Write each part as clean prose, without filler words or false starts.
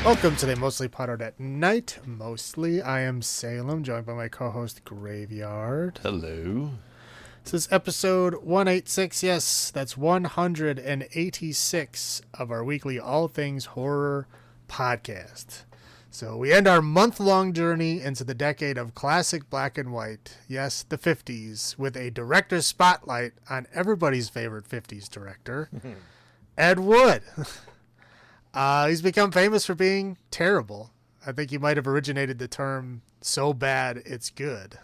Welcome to the Mostly PodOutatNight. Mostly, I am Salem, joined by my co-host Graveyard. Hello. This is episode 186. Yes, that's 186 of our weekly All Things Horror podcast. So we end our month-long journey into the decade of classic black and white, yes, the 50s, with a director's spotlight on everybody's favorite 50s director, Ed Wood. He's become famous for being terrible. I think he might have originated the term "so bad it's good."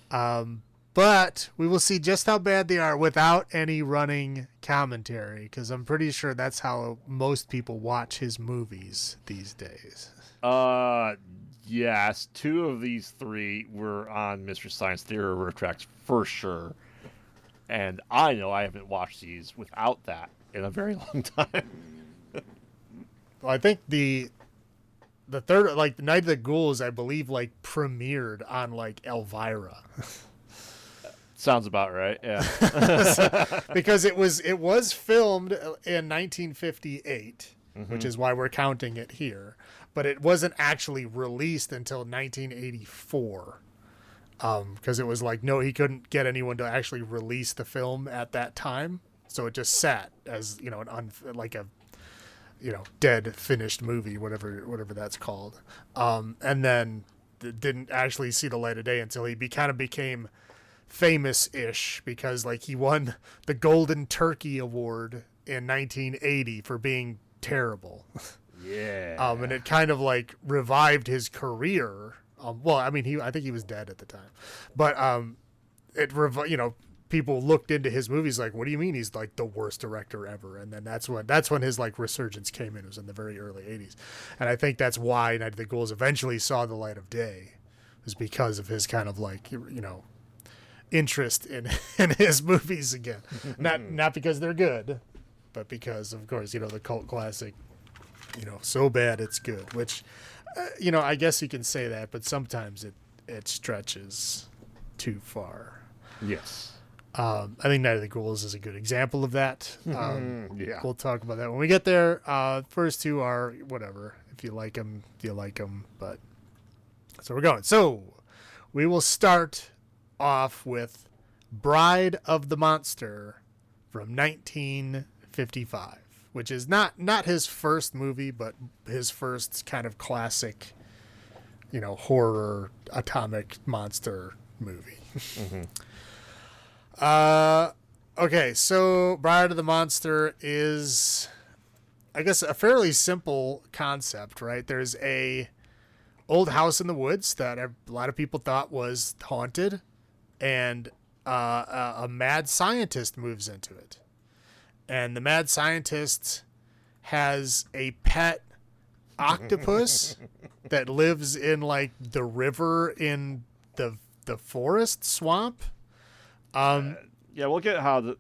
But we will see just how bad they are without any running commentary, because I'm pretty sure that's how most people watch his movies these days. Yes, two of these three were on Mr. Science Theory tracks for sure. And I know I haven't watched these without that in a very long time. Well, I think the third, like, Night of the Ghouls, I believe, like, premiered on, like, Elvira. Sounds about right, yeah. Because it was filmed in 1958, which is why we're counting it here. But it wasn't actually released until 1984. Because it was like, no, he couldn't get anyone to actually release the film at that time. So it just sat as, you know, dead finished movie, whatever that's called. And then didn't actually see the light of day until he kind of became famous-ish, because like he won the Golden Turkey Award in 1980 for being terrible. Yeah. And it kind of like revived his career. Well, I mean, I think he was dead at the time, but people looked into his movies like, what do you mean he's like the worst director ever? And then that's when his like resurgence came in. It was in the very early 80s. And I think that's why Night of the Ghouls eventually saw the light of day, was because of his kind of like, interest in his movies again. Not because they're good, but because, of course, the cult classic, so bad it's good, which, I guess you can say that, but sometimes it stretches too far. Yes. I think Night of the Ghouls is a good example of that. Yeah. We'll talk about that when we get there. First two are whatever. If you like them, you like them. But so we're going. So we will start off with Bride of the Monster from 1955, which is not his first movie, but his first kind of classic, horror atomic monster movie. Okay, so Bride of the Monster is, I guess, a fairly simple concept, right? There's a old house in the woods that a lot of people thought was haunted, and a mad scientist moves into it. And the mad scientist has a pet octopus that lives in like the river in the forest swamp. Yeah, we'll get how that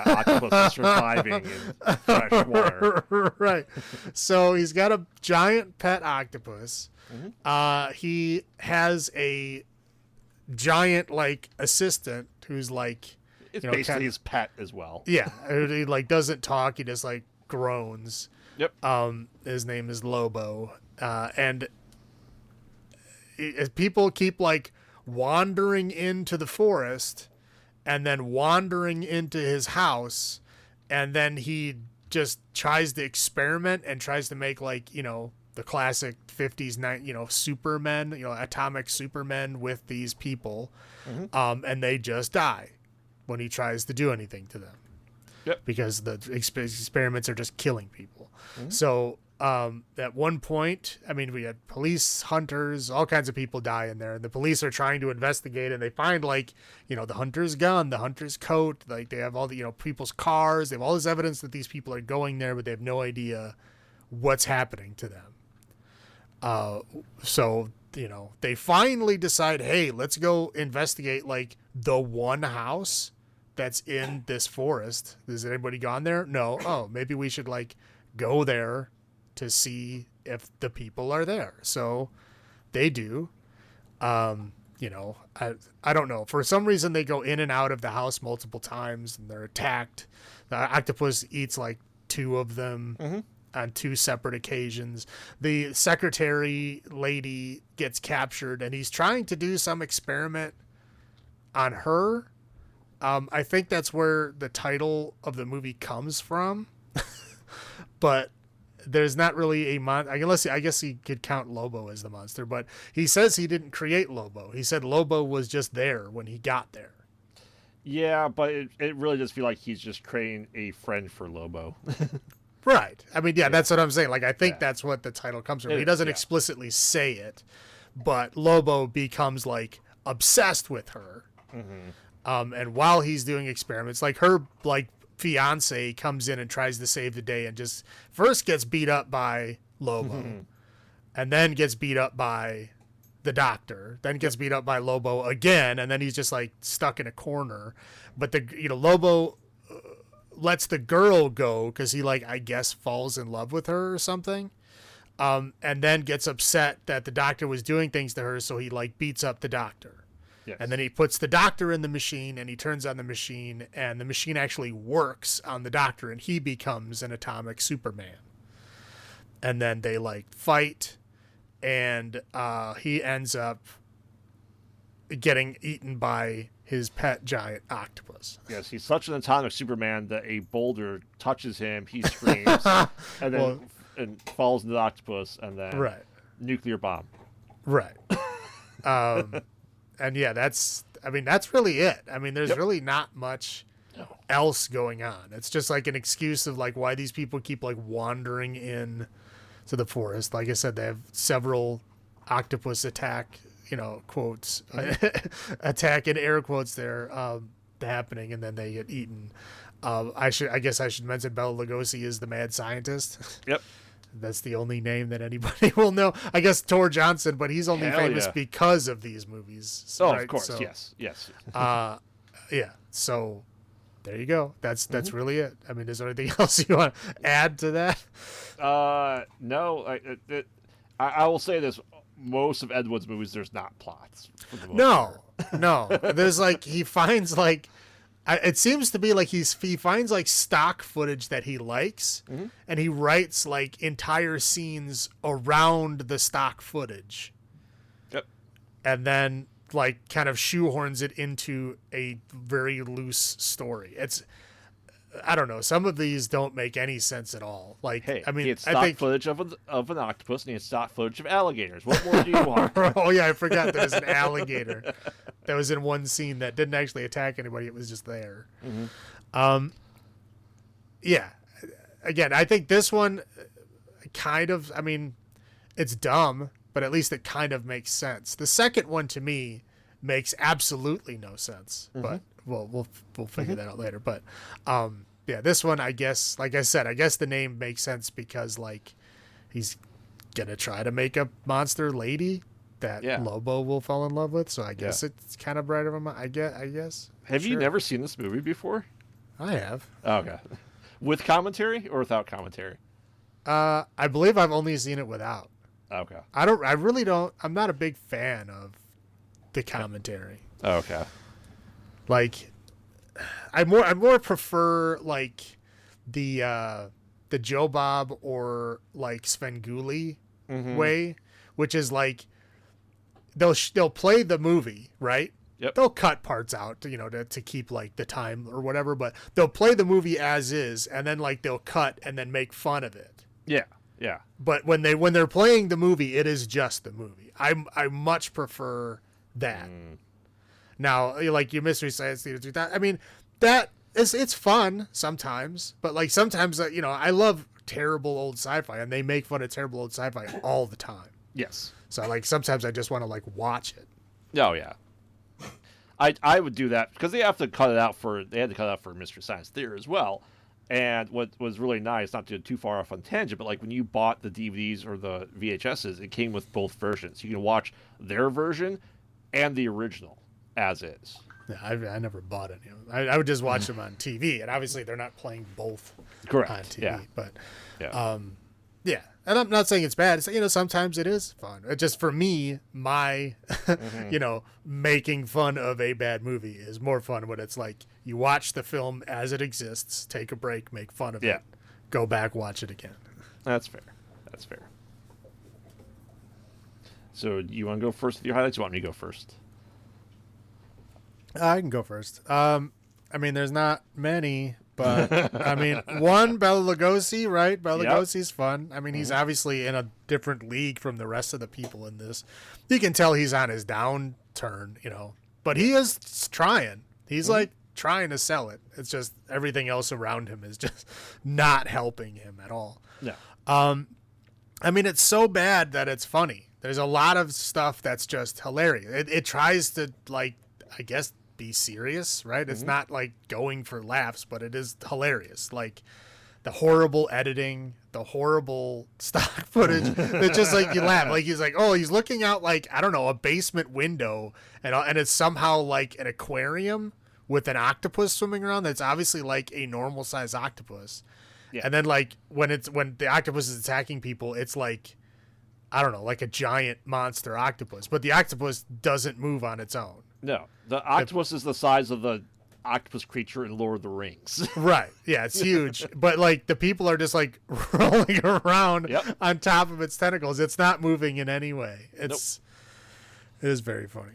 octopus is surviving in fresh water. Right. So he's got a giant pet octopus. He has a giant like assistant who's like, it's basically his pet as well. Yeah, he like doesn't talk. He just like groans. Yep. His name is Lobo, and people keep like wandering into the forest, and then wandering into his house, and then he just tries to experiment and tries to make like, the classic 50s, supermen, atomic supermen with these people. And they just die when he tries to do anything to them. Yep. Because the experiments are just killing people. So at one point, I mean, we had police, hunters, all kinds of people die in there, and the police are trying to investigate, and they find like, the hunter's gun, the hunter's coat, like they have all the, people's cars, they have all this evidence that these people are going there, but they have no idea what's happening to them. So, they finally decide, hey, let's go investigate like the one house that's in this forest. Has anybody gone there? No. Oh, maybe we should like go there to see if the people are there. So they do. I don't know. For some reason, they go in and out of the house multiple times, and they're attacked. The octopus eats like two of them. on 2 separate occasions. The secretary lady gets captured, and he's trying to do some experiment on her. I think that's where the title of the movie comes from. But there's not really a unless I guess he could count Lobo as the monster, but he says he didn't create Lobo. He said Lobo was just there when he got there. Yeah, but it really does feel like he's just creating a friend for Lobo. Right. I mean, yeah, that's what I'm saying. Like, I think that's what the title comes from. He doesn't yeah. explicitly say it, but Lobo becomes like obsessed with her. Mm-hmm. And while he's doing experiments, like her like fiance comes in and tries to save the day and just first gets beat up by Lobo and then gets beat up by the doctor, then gets beat up by Lobo again, and then he's just like stuck in a corner. But Lobo lets the girl go because he like I guess falls in love with her or something, and then gets upset that the doctor was doing things to her, so he like beats up the doctor. Yes. And then he puts the doctor in the machine, and he turns on the machine, and the machine actually works on the doctor, and he becomes an atomic Superman. And then they like fight, and he ends up getting eaten by his pet giant octopus. Yes, he's such an atomic Superman that a boulder touches him, he screams, and then and falls into the octopus, and then nuclear bomb. Right. And yeah, that's really it. I mean, there's really not much else going on. It's just like an excuse of like why these people keep like wandering in to the forest. Like I said, they have several octopus attack, quotes, attack in air quotes there, happening, and then they get eaten. I guess I should mention Bela Lugosi is the mad scientist. Yep. That's the only name that anybody will know. I guess Tor Johnson, but he's only famous because of these movies. So, of course, so, yes. Yeah. So there you go. That's really it. I mean, is there anything else you want to add to that? No. I will say this: most of Ed Wood's movies, there's not plots. No. There's like he finds like. It seems to be like he finds like stock footage that he likes, and he writes like entire scenes around the stock footage. Yep. And then like kind of shoehorns it into a very loose story. I don't know. Some of these don't make any sense at all. Like, hey, I mean, he had stock footage of an octopus, and he had stock footage of alligators. What more do you want? Oh yeah, I forgot there was an alligator that was in one scene that didn't actually attack anybody. It was just there. Yeah. Again, I think this one kind of. I mean, it's dumb, but at least it kind of makes sense. The second one to me makes absolutely no sense, but. Well, we'll figure that out later. But, yeah, this one, I guess, like I said, I guess the name makes sense because, like, he's going to try to make a monster lady that Lobo will fall in love with. So I guess it's kind of bright of him. I guess. Have you never seen this movie before? I have. Oh, okay. With commentary or without commentary? I believe I've only seen it without. Okay. I really don't. I'm not a big fan of the commentary. Okay. Like, I more prefer like the Joe Bob or like Svengoolie way, which is like they'll play the movie, right? Yep. They'll cut parts out, to keep like the time or whatever, but they'll play the movie as is, and then like they'll cut and then make fun of it. Yeah. Yeah. But when they're playing the movie, it is just the movie. I much prefer that. Now, like your Mystery Science Theater 3000, I mean, it's fun sometimes, but like sometimes, I love terrible old sci-fi, and they make fun of terrible old sci-fi all the time. Yes. So like sometimes I just want to like watch it. Oh yeah. I would do that because they had to cut it out for Mystery Science Theater as well. And what was really nice, not to get too far off on tangent, but like when you bought the DVDs or the VHSs, it came with both versions. You can watch their version and the original as is. Yeah, I never bought any of them. I would just watch them on TV, and obviously they're not playing both Correct. on TV. Yeah. But yeah. And I'm not saying it's bad. It's, sometimes it is fun. It just for me, my making fun of a bad movie is more fun when it's like you watch the film as it exists, take a break, make fun of it, go back, watch it again. That's fair. That's fair. So, you want to go first with your highlights? Or you want me to go first? I can go first. I mean, there's not many, but I mean, one, Bela Lugosi's, right? Bela Lugosi's fun. I mean, he's obviously in a different league from the rest of the people in this. You can tell he's on his downturn, you know, but he is trying. He's like trying to sell it. It's just everything else around him is just not helping him at all. Yeah. I mean, it's so bad that it's funny. There's a lot of stuff that's just hilarious. It tries to, like, I guess, be serious, right? It's not like going for laughs, but it is hilarious. Like the horrible editing, the horrible stock footage. It's just like you laugh. Like he's like, oh, he's looking out like, I don't know, a basement window, and it's somehow like an aquarium with an octopus swimming around. That's obviously like a normal size octopus. Yeah. And then like when the octopus is attacking people, it's like, I don't know, like a giant monster octopus, but the octopus doesn't move on its own. No, the octopus is the size of the octopus creature in Lord of the Rings. Right. Yeah, it's huge. But like the people are just like rolling around on top of its tentacles. It's not moving in any way. It is very funny.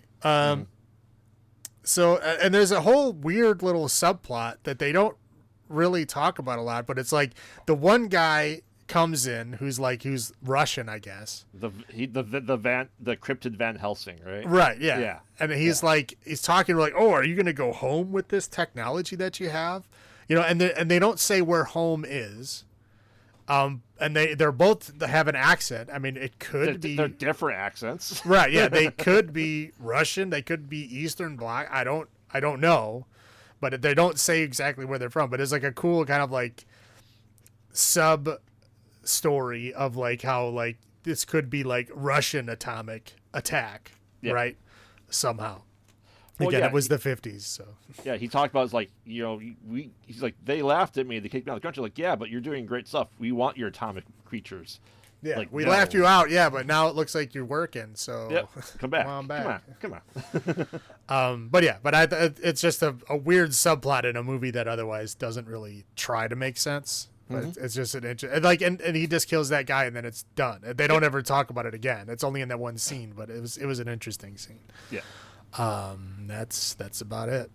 So and there's a whole weird little subplot that they don't really talk about a lot, but it's like the one guy comes in who's Russian, I guess. The cryptid Van Helsing, right? Right, yeah. Yeah. And he's like he's talking like, "Oh, are you going to go home with this technology that you have?" You know, and they don't say where home is. And they're both have an accent. I mean, it could be they're different accents. Right, yeah, they could be Russian, they could be Eastern Bloc. I don't know. But they don't say exactly where they're from, but it's like a cool kind of like sub story of like how like this could be like Russian atomic attack, right? Somehow. Well, again, it was the 50s, so. Yeah, he talked about it's like, you know, he's like, they laughed at me, they kicked me out of the country. Like, yeah, but you're doing great stuff. We want your atomic creatures. Yeah, like, we laughed you out, yeah, but now it looks like you're working, so come back. Come on back. Come on. But yeah, it's just a weird subplot in a movie that otherwise doesn't really try to make sense. But it's just an like, and he just kills that guy and then it's done. They don't ever talk about it again. It's only in that one scene, but it was an interesting scene. Yeah. That's about it.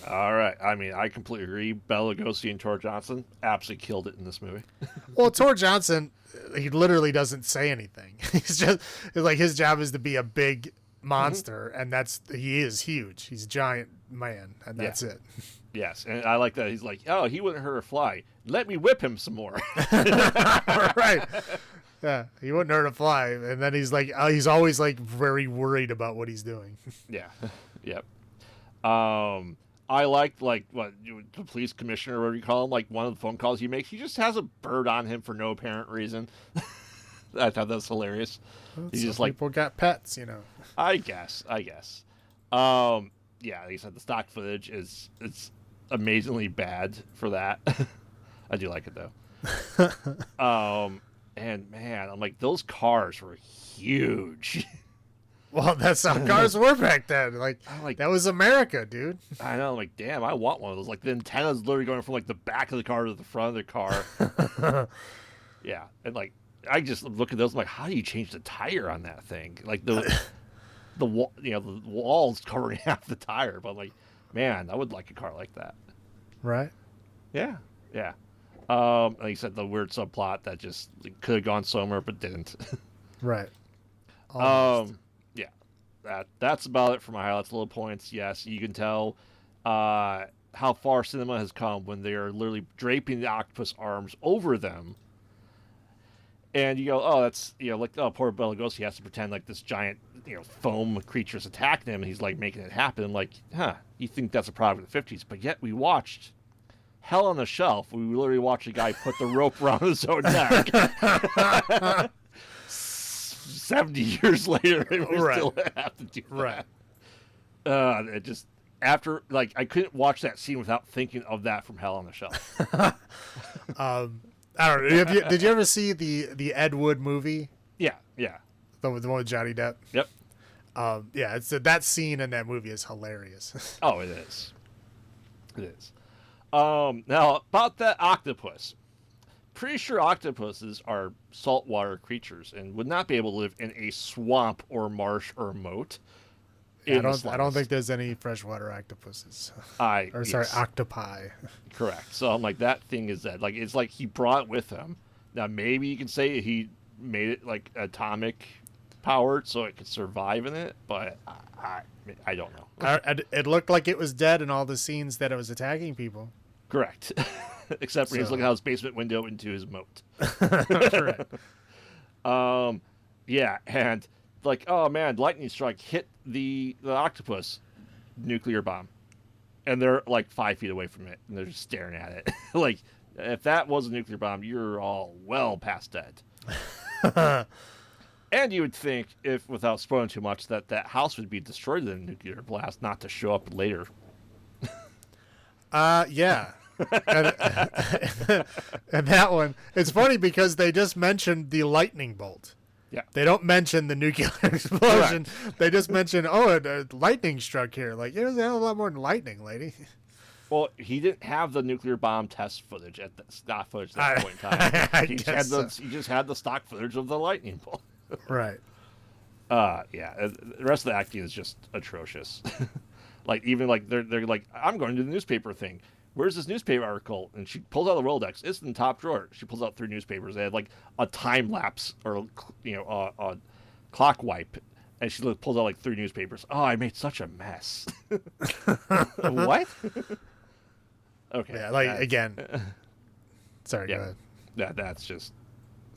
All right. I mean, I completely agree. Bela Lugosi and Tor Johnson absolutely killed it in this movie. Well, Tor Johnson, he literally doesn't say anything. He's just like his job is to be a big monster, and he is huge. He's a giant man, and that's it. Yes, and I like that. He's like, oh, he wouldn't hurt a fly. Let me whip him some more. Right. Yeah, he wouldn't hurt a fly, and then he's like, he's always like very worried about what he's doing. Yeah. Yep. I liked what the police commissioner, or whatever you call him, like one of the phone calls he makes, he just has a bird on him for no apparent reason. I thought that was hilarious. Well, he's just like, people got pets, you know. I guess. Yeah, like I said, the stock footage it's amazingly bad for that. I do like it though. And man, I'm like, those cars were huge. Well, that's how cars were back then. Like that was America, dude. I know. I'm like, damn, I want one of those. Like the antenna's literally going from like the back of the car to the front of the car. Yeah, and like I just look at those. I'm like, how do you change the tire on that thing? Like the the wall's covering half the tire. But I'm like, man, I would like a car like that. Right. Yeah. Like you said, the weird subplot that just could have gone somewhere but didn't. Right. Almost. Yeah. That's about it for my highlights. Little points. Yes, you can tell how far cinema has come when they are literally draping the octopus arms over them. And you go, oh, that's, like, oh, poor Bela Lugosi has to pretend like this giant, foam creature's attacking him, and he's, like, making it happen. I'm like, you think that's a product of the 50s. But yet we watched Hell on the Shelf. We literally watched a guy put the rope around his own neck. 70 years later, and we still have to do that. Right. It just, after, like, I couldn't watch that scene without thinking of that from Hell on the Shelf. I don't know. Did you ever see the Ed Wood movie? Yeah. The one with Johnny Depp? Yep. Yeah, that scene in that movie is hilarious. Oh, it is. It is. Now, about that octopus. pretty sure octopuses are saltwater creatures and would not be able to live in a swamp or marsh or moat. I don't think there's any freshwater octopuses. Sorry, Yes, octopi. correct. So I'm like, that thing is dead. Like, it's like he brought it with him. Now maybe you can say he made it like atomic powered so it could survive in it, but I don't know. It looked like it was dead in all the scenes that it was attacking people. Correct. Except for he's looking out his basement window into his moat. Correct. Yeah, and like, oh man, lightning strike hit the octopus nuclear bomb, and they're like 5 feet away from it, and they're just staring at it. Like, if that was a nuclear bomb, you're all well past dead. And you would think, if without spoiling too much, that house would be destroyed in a nuclear blast, not to show up later. Yeah. and, and that one, it's funny because they just mentioned the lightning bolt. Yeah. They don't mention the nuclear explosion. Correct. They just mention, lightning struck here. Like, it was a hell of a lot more than lightning, lady. Well, he didn't have the nuclear bomb test footage at that point in time. He just had the stock footage of the lightning bolt. Right. Yeah. The rest of the acting is just atrocious. Like, even like they're like, I'm going to do the newspaper thing. Where's this newspaper article? And she pulls out the Rolodex. It's in the top drawer. She pulls out 3 newspapers. They had like a time lapse or a clock wipe, and she pulls out like 3 newspapers. Oh, I made such a mess. What? Okay. Yeah. Like, again. Sorry. Yeah. Go ahead. Yeah, that's just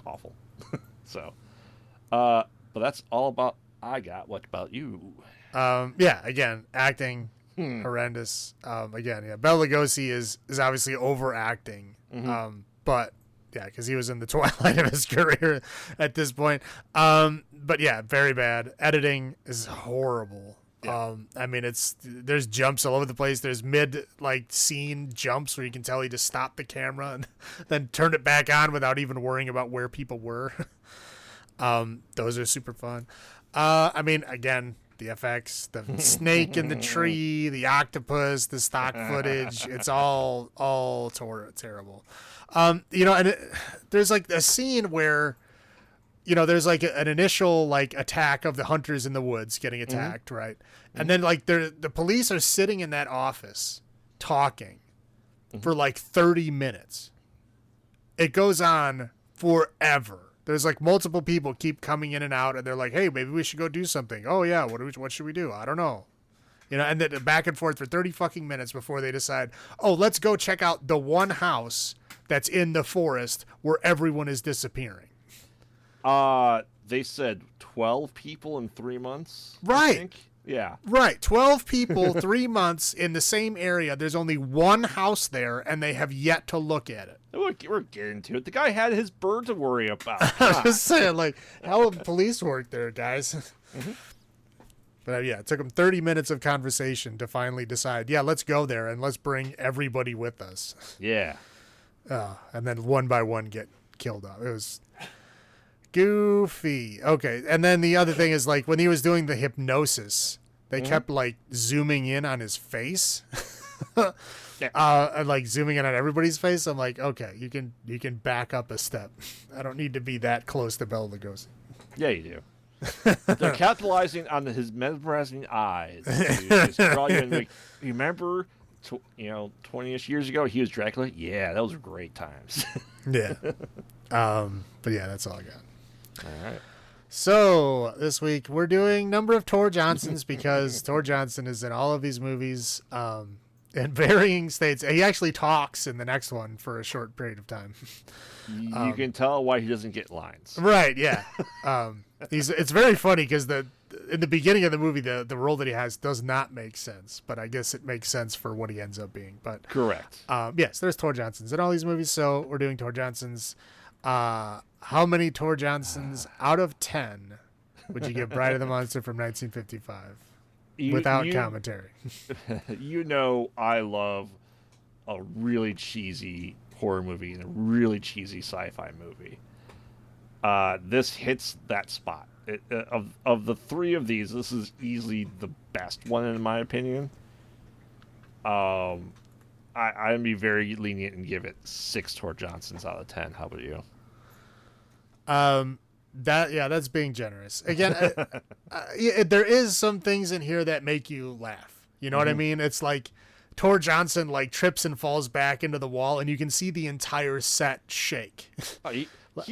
awful. So, but that's all about I got. What about you? Yeah. Again, acting. Horrendous. Again, yeah, Bela Lugosi is obviously overacting. But yeah, because he was in the twilight of his career at this point. But yeah, very bad. Editing is horrible. Yeah. I mean, there's jumps all over the place. There's mid scene jumps where you can tell he just stopped the camera and then turned it back on without even worrying about where people were. Those are super fun. I mean, again, the FX, the snake in the tree, the octopus, the stock footage, it's all terrible. And there's like a scene where, there's like an initial attack of the hunters in the woods getting attacked, right? And then the police are sitting in that office talking for 30 minutes. It goes on forever. There's multiple people keep coming in and out, and they're like, "Hey, maybe we should go do something." Oh yeah, what should we do? I don't know. And then back and forth for 30 fucking minutes before they decide, "Oh, let's go check out the one house that's in the forest where everyone is disappearing." They said 12 people in 3 months. Right. I think. Yeah. Right. 12 people, 3 months in the same area. There's only one house there, and they have yet to look at it. We're getting to it. The guy had his bird to worry about. I'm just saying, how would police work there, guys? But yeah, it took them 30 minutes of conversation to finally decide, yeah, let's go there and let's bring everybody with us. Yeah. And then one by one get killed off. It was goofy. Okay. And then the other thing is when he was doing the hypnosis, they kept zooming in on his face. Yeah. And zooming in on everybody's face. I'm like, okay, you can back up a step. I don't need to be that close to Bela Lugosi. Yeah, you do. They're capitalizing on his mesmerizing eyes. Just draw you in, you remember, 20-ish years ago, he was Dracula? Yeah, those were great times. Yeah. But yeah, that's all I got. All right. So this week we're doing number of Tor Johnsons because Tor Johnson is in all of these movies. In varying states. He actually talks in the next one for a short period of time. You can tell why he doesn't get lines. Right, yeah. It's very funny because in the beginning of the movie, the role that he has does not make sense, but I guess it makes sense for what he ends up being. But correct. Yes, there's Tor Johnsons in all these movies, so we're doing Tor Johnsons. How many Tor Johnsons out of 10 would you give Bride of the Monster from 1955? Without commentary. I love a really cheesy horror movie and a really cheesy sci-fi movie. This hits that spot. Of the 3 of these, this is easily the best one in my opinion. I'd be very lenient and give it 6 Tor Johnsons out of 10. How about you? That's being generous. Again, there is some things in here that make you laugh. You know what I mean? It's like Tor Johnson like trips and falls back into the wall, and you can see the entire set shake. Oh, he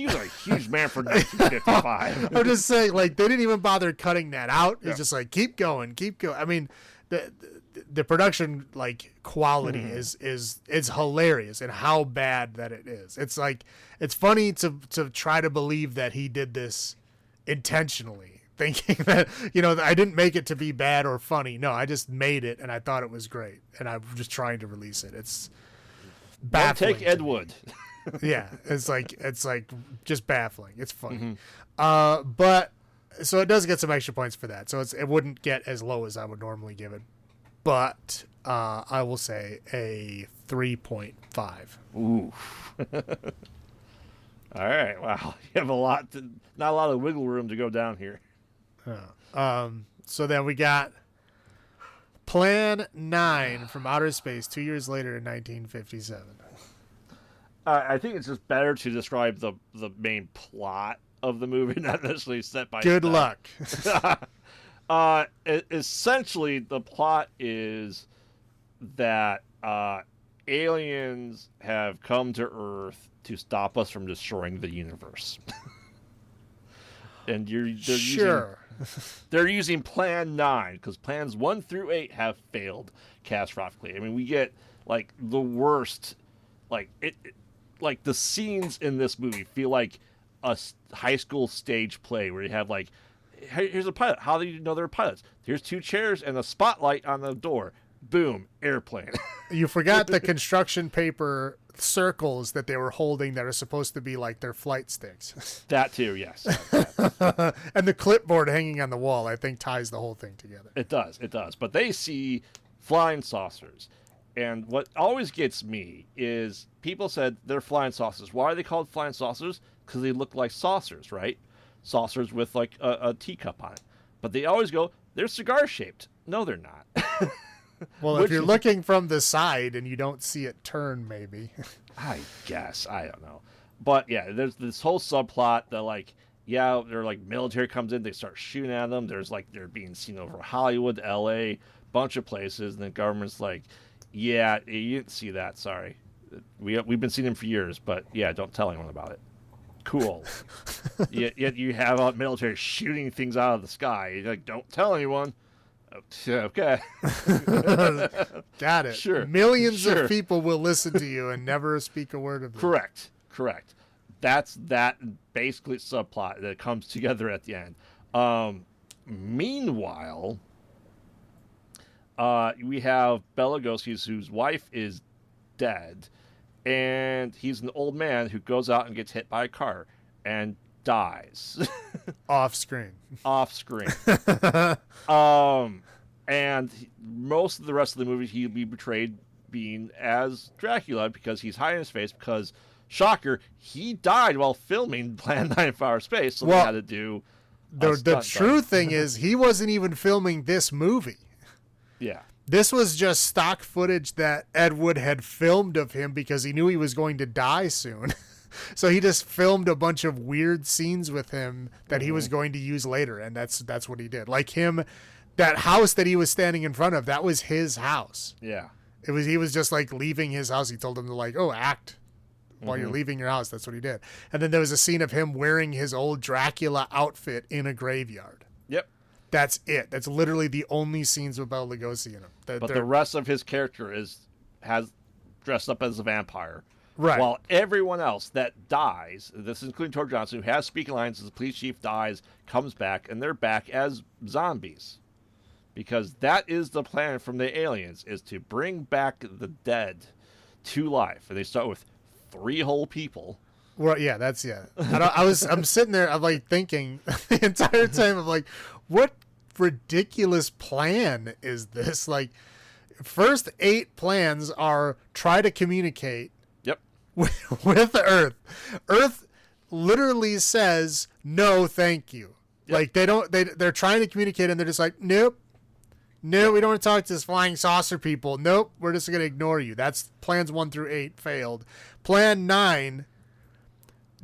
was a huge man for 1955. I'm just saying, like, they didn't even bother cutting that out. It's Yeah. just like keep going. I mean, the production like quality is it's hilarious and how bad that it is. It's like it's funny to try to believe that he did this intentionally, thinking that I didn't make it to be bad or funny. No, I just made it and I thought it was great and I'm just trying to release it. It's baffling. Take Ed Wood. Yeah, it's like just baffling. It's funny, but so it does get some extra points for that. So it wouldn't get as low as I would normally give it. But I will say a 3.5. Ooh. All right. Wow. You have not a lot of wiggle room to go down here. So then we got Plan 9 from Outer Space 2 years later in 1957. I think it's just better to describe the main plot of the movie, not necessarily set by. Good luck. Essentially, the plot is that aliens have come to Earth to stop us from destroying the universe. And they're using Plan 9 because Plans 1 through 8 have failed catastrophically. I mean, we get like the worst, like like the scenes in this movie feel like a high school stage play where you have like, hey, here's a pilot. How do you know they're pilots? Here's 2 chairs and a spotlight on the door. Boom, airplane. You forgot the construction paper circles that they were holding that are supposed to be like their flight sticks. That too, yes. And the clipboard hanging on the wall, I think, ties the whole thing together. It does. But they see flying saucers. And what always gets me is people said they're flying saucers. Why are they called flying saucers? Because they look like saucers, right? Saucers with like a teacup on it. But they always go, they're cigar shaped. No, they're not. Well, if you're looking from the side and you don't see it turn, maybe. I guess. I don't know. But yeah, there's this whole subplot that like, yeah, they're like military comes in, they start shooting at them. There's like they're being seen over Hollywood, LA, bunch of places, and the government's like, yeah, you didn't see that, sorry. We've been seeing them for years, but yeah, don't tell anyone about it. Cool. Yet you have military shooting things out of the sky. You're like, don't tell anyone. Okay. Got it. Sure. Millions of people will listen to you and never speak a word of it. Correct. That's that basically subplot that comes together at the end. Meanwhile, we have Bela Lugosi's whose wife is dead, and he's an old man who goes out and gets hit by a car and dies. Off screen. And most of the rest of the movie, he'll be portrayed being as Dracula because he's hiding his face because, shocker, he died while filming Plan 9 for Outer Space, so they had to do the true thing is he wasn't even filming this movie. Yeah. This was just stock footage that Ed Wood had filmed of him because he knew he was going to die soon. So he just filmed a bunch of weird scenes with him that he was going to use later, and that's what he did. Like him, that house that he was standing in front of, that was his house. Yeah. He was just like leaving his house. He told him to like, act while you're leaving your house. That's what he did. And then there was a scene of him wearing his old Dracula outfit in a graveyard. Yep. That's it. That's literally the only scenes with Bela Lugosi in him. But the rest of his character has dressed up as a vampire. Right. While everyone else that dies, this is including Tor Johnson, who has speaking lines as the police chief dies, comes back, and they're back as zombies. Because that is the plan from the aliens, is to bring back the dead to life. And they start with 3 whole people. Well, yeah, I'm sitting there, I'm like thinking the entire time, I'm like, what ridiculous plan is this? Like, first 8 plans are try to communicate with the Earth. Earth literally says no thank you. Yep. Like they're trying to communicate and they're just like, nope, No, we don't want to talk to this flying saucer people. Nope, we're just going to ignore you. That's plans 1 through 8 failed. Plan 9,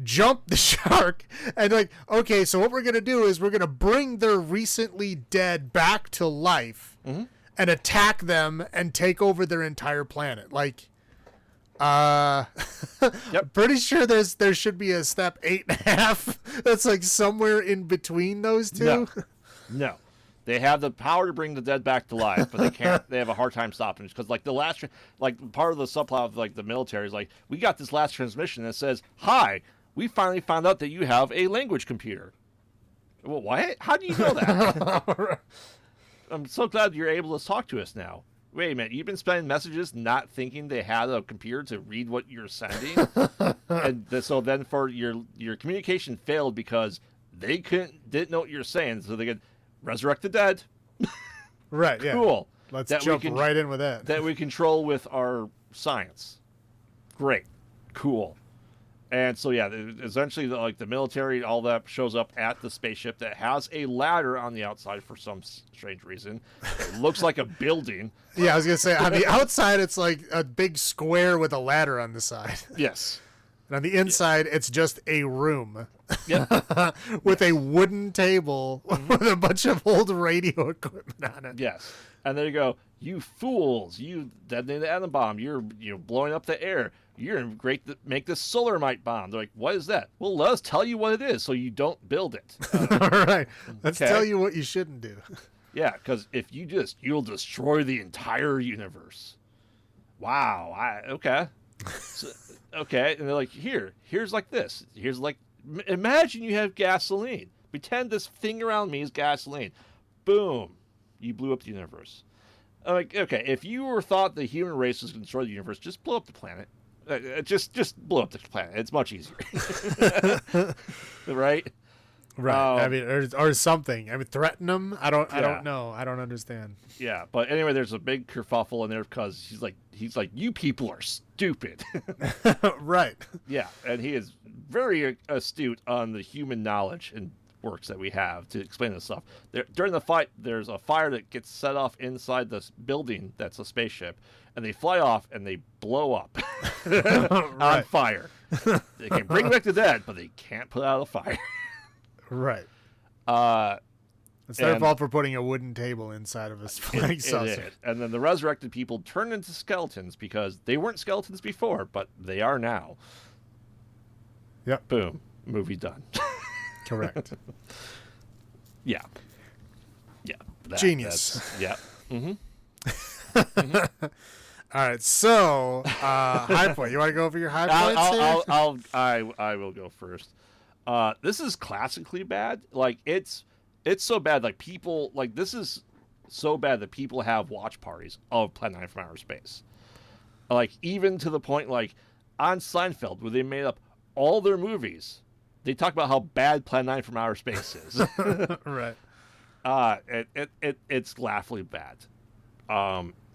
jump the shark. And like, okay, so what we're going to do is we're going to bring their recently dead back to life and attack them and take over their entire planet. Like, pretty sure there should be a step 8.5 that's like somewhere in between those two. No. They have the power to bring the dead back to life, but they can't. They have a hard time stopping it because, like, the last, like, part of the subplot of like the military is like, we got this last transmission that says, "Hi, we finally found out that you have a language computer." Well, what? How do you know that? I'm so glad you're able to talk to us now. Wait a minute, you've been spending messages not thinking they had a computer to read what you're sending, and so then for your communication failed because they didn't know what you're saying, so they could resurrect the dead. Right, yeah. Cool. Let's jump right in with that. That we control with our science. Great. Cool. And so, yeah, essentially, like, the military, all that shows up at the spaceship that has a ladder on the outside for some strange reason. It looks like a building. Yeah, I was going to say, on the outside, it's like a big square with a ladder on the side. Yes. And on the inside, it's just a room. Yep. With a wooden table with a bunch of old radio equipment on it. Yes. And there you go. You fools. You detonated the atom bomb. You're blowing up the air. You're great to make this solarmite bomb. They're like, what is that? Well, let us tell you what it is so you don't build it. All right. Let's tell you what you shouldn't do. Yeah, because if you'll destroy the entire universe. Wow. Okay. Okay. And they're like, here's like this. Here's like, imagine you have gasoline. Pretend this thing around me is gasoline. Boom. You blew up the universe. I'm like, okay, if you were thought the human race was going to destroy the universe, just blow up the planet. Just blow up the planet. It's much easier. Right? Right. I mean, or something. I mean, threaten them. I don't know. I don't understand. Yeah. But anyway, there's a big kerfuffle in there because he's like, you people are stupid. Right. Yeah. And he is very astute on the human knowledge and works that we have to explain this stuff. During the fight, there's a fire that gets set off inside this building that's a spaceship, and they fly off and they blow up on fire. They can bring back the dead, but they can't put out a fire. Right. It's their fault for putting a wooden table inside of a flying saucer. And then the resurrected people turn into skeletons because they weren't skeletons before, but they are now. Yep. Boom. Movie done. Correct. Yeah. Genius. Yeah. All right. So, high point. You want to go over your high points here? I will go first. This is classically bad. Like, it's so bad. Like, people, like, this is so bad that people have watch parties of Plan 9 from Outer Space. Like, even to the point, like, on Seinfeld, where they made up all their movies, they talk about how bad Plan 9 from Outer Space is. Right. It's laughably bad.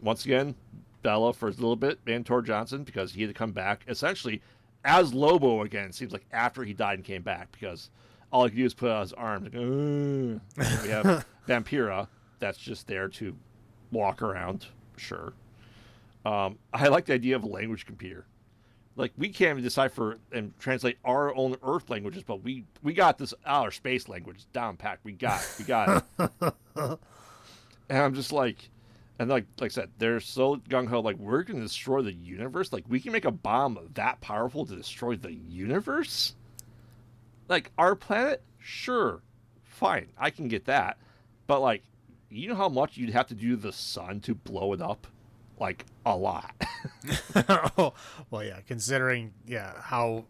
Once again, Bella for a little bit, and Tor Johnson, because he had to come back essentially as Lobo again. It seems like after he died and came back, because all he could do is put out his arms. Like, we have Vampira that's just there to walk around. Sure. I like the idea of a language computer. Like, we can't even decipher and translate our own Earth languages, but we got this outer space language down packed. We got it. And I'm just like, and like I said, they're so gung-ho, like, we're going to destroy the universe? Like, we can make a bomb that powerful to destroy the universe? Like, our planet? Sure. Fine. I can get that. But, like, you know how much you'd have to do to the sun to blow it up? Like, a lot. Oh, well, yeah, considering, how,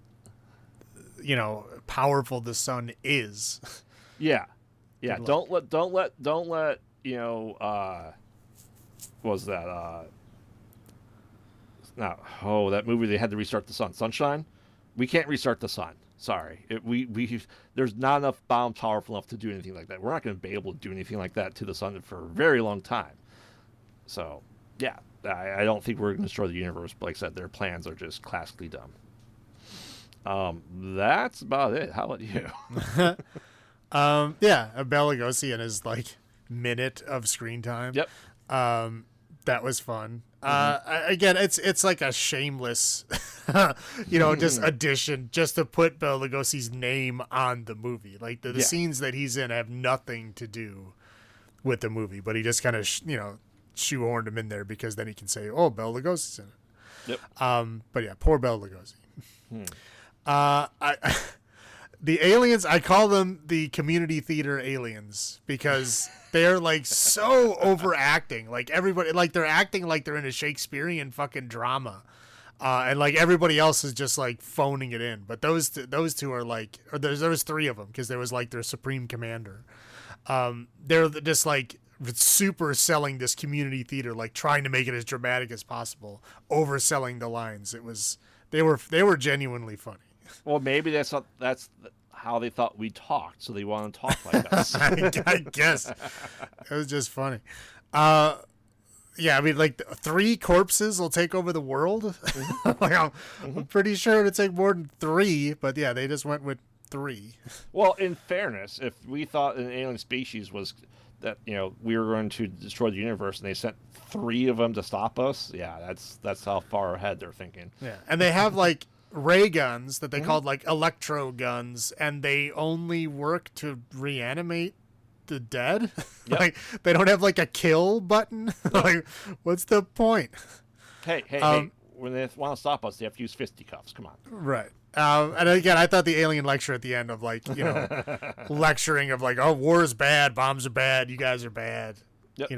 powerful the sun is. Yeah. Yeah. Don't let, what was that? That movie they had to restart the sun. Sunshine? We can't restart the sun. Sorry. There's not enough bomb powerful enough to do anything like that. We're not going to be able to do anything like that to the sun for a very long time. So, yeah. I don't think we're going to destroy the universe, but like I said, their plans are just classically dumb. That's about it. How about you? Bela Lugosi and his, like, minute of screen time. Yep. That was fun. Again, it's like a shameless, just addition just to put Bela Lugosi's name on the movie. Like the scenes that he's in have nothing to do with the movie, but he just kind of shoehorned him in there because then he can say, "Oh, Bela Lugosi's in it." Yep. But yeah, poor Bela Lugosi. The aliens, I call them the community theater aliens because they're like so overacting. Like everybody, like they're acting like they're in a Shakespearean fucking drama. And like everybody else is just like phoning it in. But those two are like, or there was three of them because there was like their supreme commander. They're just like super selling this community theater, like trying to make it as dramatic as possible, overselling the lines. They were genuinely funny. Well, maybe that's how they thought we talked, so they want to talk like us. I guess it was just funny. Yeah, I mean, like 3 corpses will take over the world. Like, I'm pretty sure it'd take more than 3, but yeah, they just went with 3. Well, in fairness, if we thought an alien species was that we were going to destroy the universe, and they sent 3 of them to stop us, yeah, that's how far ahead they're thinking. Yeah, and they have like ray guns that they called like electro guns, and they only work to reanimate the dead. Yep. Like they don't have like a kill button. Like what's the point? Hey, when they want to stop us, they have to use fisticuffs. Come on. Right. And again, I thought the alien lecture at the end of like, lecturing of like, oh, war is bad, bombs are bad, you guys are bad, Yep.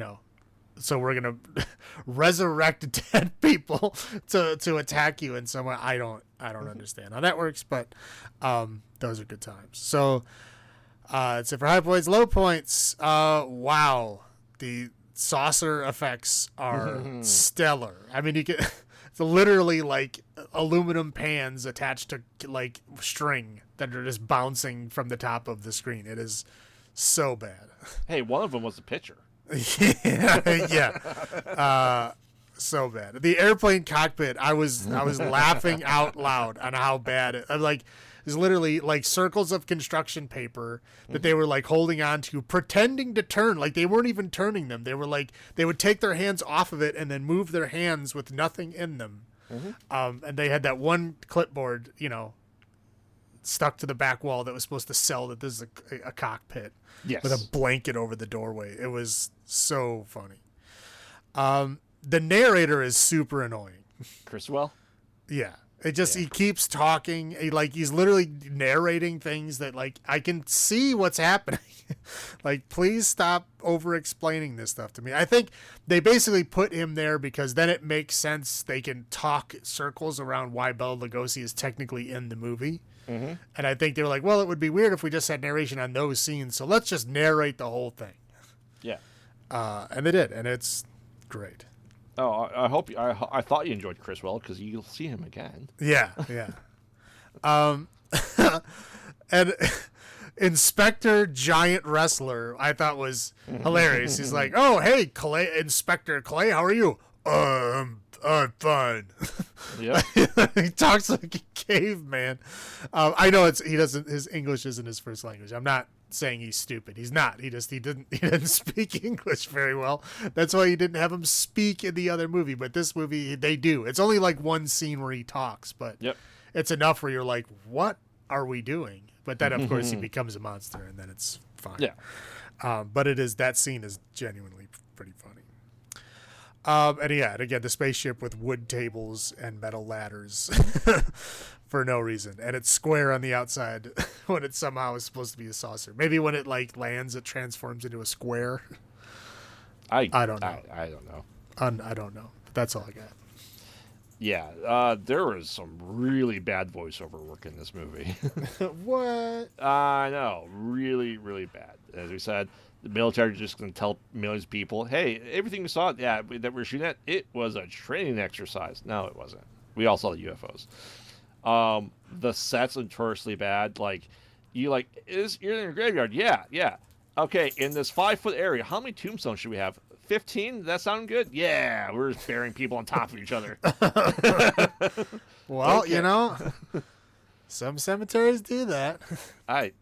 So we're gonna resurrect dead people to attack you in some way. I don't understand how that works, but those are good times. So it's it for high points, low points. Wow, the saucer effects are stellar. I mean, you can it's literally like aluminum pans attached to like string that are just bouncing from the top of the screen. It is so bad. Hey, one of them was a pitcher. Yeah. So bad. The airplane cockpit, I was laughing out loud on how bad it. I'm like, it's literally like circles of construction paper that they were like holding on to, pretending to turn. Like they weren't even turning them. They were like, they would take their hands off of it and then move their hands with nothing in them. And they had that one clipboard, stuck to the back wall that was supposed to sell that this is a cockpit. Yes. With a blanket over the doorway. It was so funny. The narrator is super annoying. Criswell? Yeah. He keeps talking. He's literally narrating things that like I can see what's happening. Like, please stop over explaining this stuff to me. I think they basically put him there because then it makes sense. They can talk circles around why Bela Lugosi is technically in the movie. And I think they were like, well, it would be weird if we just had narration on those scenes, so let's just narrate the whole thing. Yeah. And they did, and it's great. Oh, I thought you enjoyed Criswell because you'll see him again. Yeah. And Inspector Giant Wrestler, I thought was hilarious. He's like, oh, hey, Clay, Inspector Clay, how are you? I'm fine. Yeah. He talks like a caveman. I know his English isn't his first language. I'm not saying he's stupid. He's not. He didn't speak English very well. That's why he didn't have him speak in the other movie. But this movie, they do. It's only like one scene where he talks, but it's enough where you're like, what are we doing? But then, of course, he becomes a monster, and then it's fine. Yeah. But that scene is genuinely pretty funny. And again, the spaceship with wood tables and metal ladders for no reason. And it's square on the outside when it somehow is supposed to be a saucer. Maybe when it like lands, it transforms into a square. I don't know. I don't know. I don't know. But that's all I got. Yeah, there was some really bad voiceover work in this movie. What? I know. Really, really bad. As we said, the military just going to tell millions of people, hey, everything we saw that we're shooting at, it was a training exercise. No, it wasn't. We all saw the UFOs. The sets are notoriously bad. You're in a graveyard. Yeah. Okay, in this 5-foot area, how many tombstones should we have? 15? That sound good? Yeah, we're just burying people on top of each other. Well, some cemeteries do that. I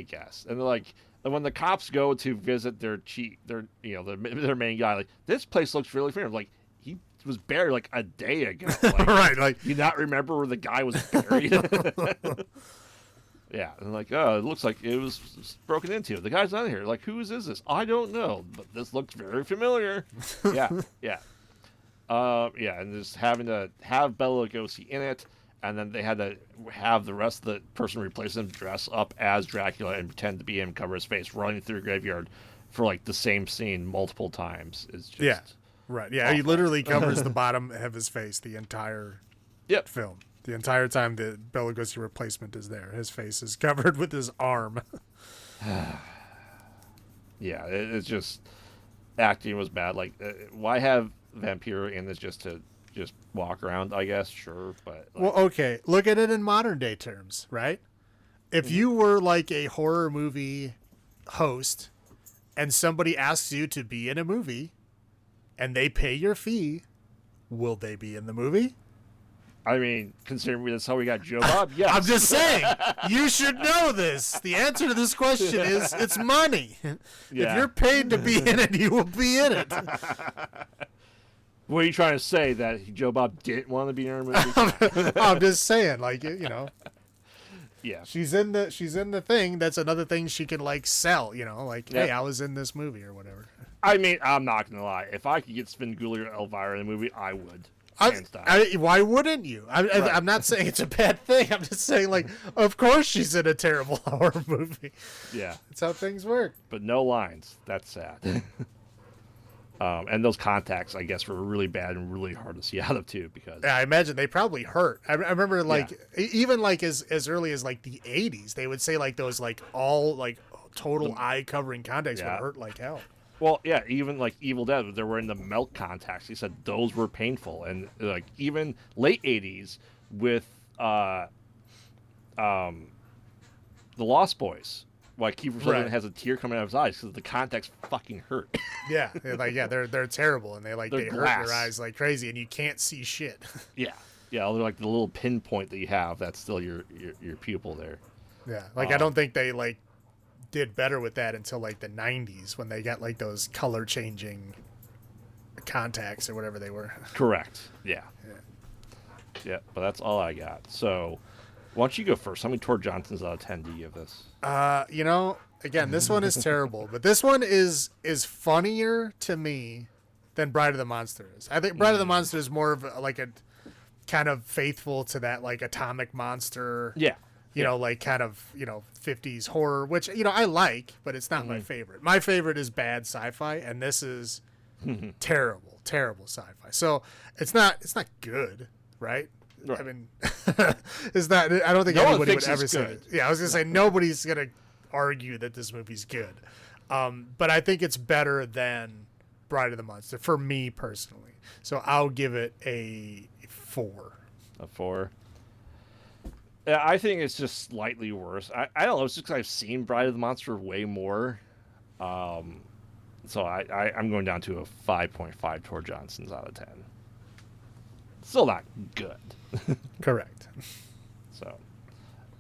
guess. And they're like And when the cops go to visit their chief, their main guy, like, this place looks really familiar. Like, he was buried like a day ago. Like, right? Like, you not remember where the guy was buried? Yeah, and like, oh, it looks like it was broken into. The guy's not here. Like, whose is this? I don't know, but this looks very familiar. Yeah, yeah, yeah, and just having to have Bela Lugosi in it, and then they had to have the rest of the person replacing him dress up as Dracula and pretend to be him, cover his face, running through a graveyard for like the same scene multiple times. Is just right. Yeah, awful. he literally covers the bottom of his face the entire film. The entire time the Bela Lugosi replacement is there, his face is covered with his arm. Yeah, it's just acting was bad. Like, why have Vampiro in this just to just walk around? I guess sure, but well, okay. Look at it in modern day terms, right? If you were like a horror movie host, and somebody asks you to be in a movie, and they pay your fee, will they be in the movie? I mean, considering that's how we got Joe Bob, yes. I'm just saying, you should know this. The answer to this question is it's money. Yeah. If you're paid to be in it, you will be in it. What are you trying to say, that Joe Bob didn't want to be in our movie? I'm just saying, like, Yeah. she's in the thing. That's another thing she can like sell, like, hey, I was in this movie or whatever. I mean, I'm not gonna lie. If I could get Svengoolie or Elvira in the movie, I would. Why wouldn't you? I'm not saying it's a bad thing. I'm just saying, like, of course she's in a terrible horror movie. Yeah. That's how things work. But no lines. That's sad. And those contacts, I guess, were really bad and really hard to see out of, too. Because I imagine they probably hurt. I remember, like, even, like, as early as, like, the 80s, they would say, like, those, like, all, like, total eye-covering contacts would hurt like hell. Well, yeah, even like Evil Dead, they're wearing the melt contacts. He said those were painful, and like even late '80s with the Lost Boys, like Kiefer Sutherland has a tear coming out of his eyes because the contacts fucking hurt. Yeah, they're terrible, and they hurt your eyes like crazy, and you can't see shit. Yeah, they're like the little pinpoint that you have. That's still your pupil there. Yeah, like I don't think they like did better with that until like the 90s when they got like those color changing contacts or whatever they were. Correct. Yeah, but that's all I got. So why don't you go first? How many Tor Johnsons out of 10 do you give this? Again, this one is terrible, but this one is funnier to me than Bride of the Monster is. I think Bride of the Monster is more of like a kind of faithful to that like atomic monster. Yeah. Like kind of, 50s horror, which, I like, but it's not my favorite. My favorite is bad sci-fi, and this is terrible sci-fi. So it's not good, right? I mean, it's not, I don't think anybody would ever say it. Yeah, I was going to say, nobody's going to argue that this movie's good. But I think it's better than Bride of the Monster, for me personally. So I'll give it a 4. A 4? Yeah, I think it's just slightly worse. I don't know. It's just because I've seen Bride of the Monster way more. So I'm going down to a 5.5 Tor Johnsons out of 10. Still not good. Correct. So,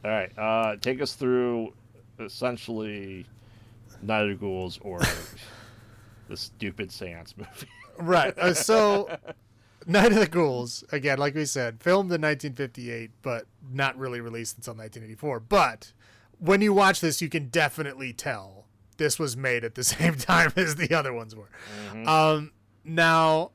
all right. Take us through essentially Night of the Ghouls or the stupid seance movie. Right. So Night of the Ghouls, again, like we said, filmed in 1958, but not really released until 1984. But when you watch this, you can definitely tell this was made at the same time as the other ones were. Mm-hmm. Now,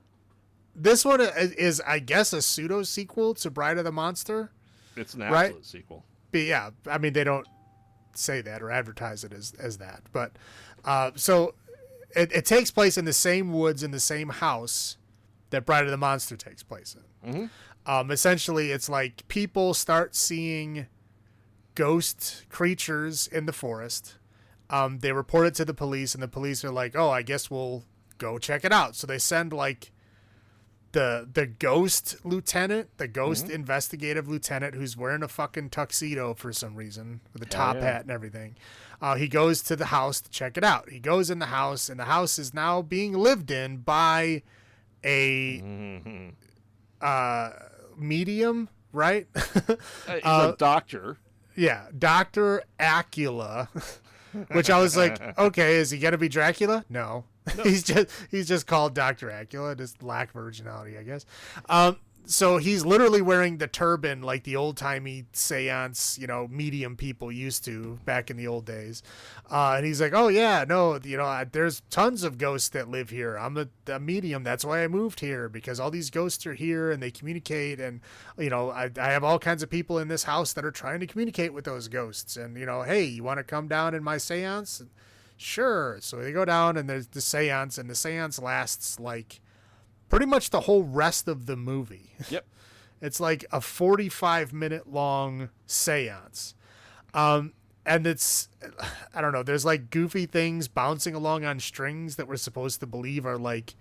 this one is, I guess, a pseudo sequel to Bride of the Monster. It's an absolute sequel. But yeah, I mean, they don't say that or advertise it as that. But so it takes place in the same woods in the same house that Bride of the Monster takes place in. Mm-hmm. Essentially, it's like people start seeing ghost creatures in the forest. They report it to the police, and the police are like, "Oh, I guess we'll go check it out." So they send like the ghost lieutenant, the ghost investigative lieutenant, who's wearing a fucking tuxedo for some reason with a top hat and everything. He goes to the house to check it out. He goes in the house, and the house is now being lived in by a medium, right? He's a doctor. Yeah, Dr. Acula, which I was like, okay, is he gonna be Dracula? No, No. he's just called Dr. Acula, just lack of originality, I guess. So he's literally wearing the turban like the old timey seance, medium people used to back in the old days. And he's like, oh yeah, no, there's tons of ghosts that live here. I'm a medium. That's why I moved here, because all these ghosts are here and they communicate. And, I have all kinds of people in this house that are trying to communicate with those ghosts. And, hey, you want to come down in my seance? Sure. So they go down and there's the seance, and the seance lasts like pretty much the whole rest of the movie. Yep. It's like a 45-minute long seance. And it's, I don't know, there's like goofy things bouncing along on strings that we're supposed to believe are like,